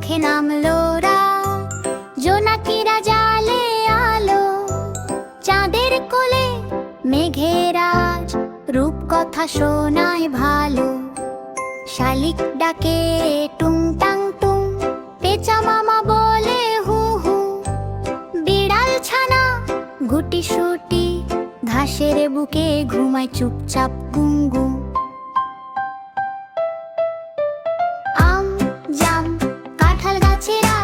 পথে নামলো রাত, জোনাকিরা জালে আলো, চাঁদের কোলে মেঘের আজ রূপকথা শোনায় ভালো। শালিক ডাকে টুং টাং টুং, পেঁচা মামা বলে হু হু, বিড়াল ছানা গুটি সুটি ঘাসের বুকে ঘুমায় চুপচাপ গুঙ্গু। আম জাম কাঁঠাল গাছেরা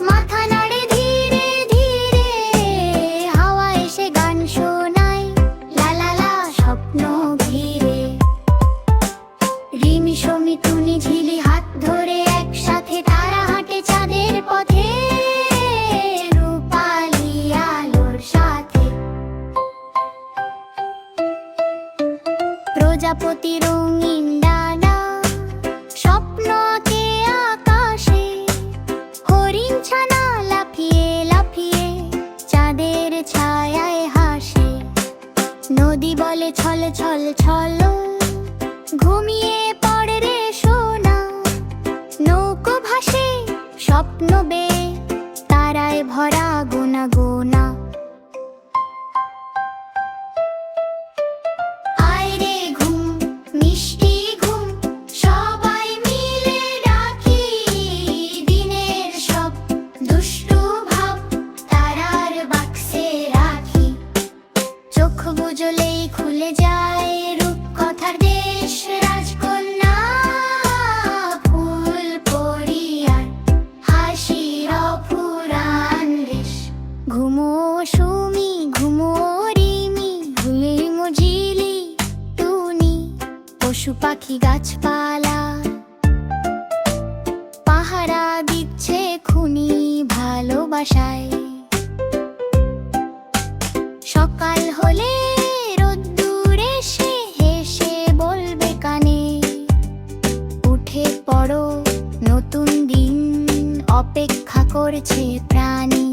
মাথা নাড়ে ধীরে ধীরে, হাওয়া এসে গান শোনায় লা লা লা স্বপ্ন ঘিরে। রিমি শমি টুনি ঝিলি হাত ধরে একসাথে তারা হাঁটে চাঁদের পথে, রূপালি আলোর সাথে। প্রজাপতি রঙিন ডানা স্বপ্ন আঁকে আকাশে, হরিণ ছানা লাফিয়ে লাফিয়ে চাঁদের ছায়ায় হাসে। নদী বলে ছল ছল ছল, ঘুমিয়ে পড়ে রে সোনা, নৌকো ভাসে স্বপ্ন বে তারায় ভরা গোনা গোনা। আয় রে ঘুম মিষ্টি ঘুম, সবাই মিলে ডাকি, দিনের সব দুষ্টু ভাব তারার বাক্সে রাখি। চোখ বুজলেই খুলে যায় রূপকথার দেশ, রাজকন্যা ফুল পরিয়ার হাসির অফুরান রেশ। ঘুমো সুমি ঘুমো রিমি, ঘুমিমো ঝিলি টুনি, পশু পাখি গাছপালা পাহারা দিচ্ছে খুনি ভালোবাসায়। সকাল হলে রোদ্দুর এসে হেসে বলবে কানে, উঠে পড়ো নতুন দিন অপেক্ষা করছে প্রাণী।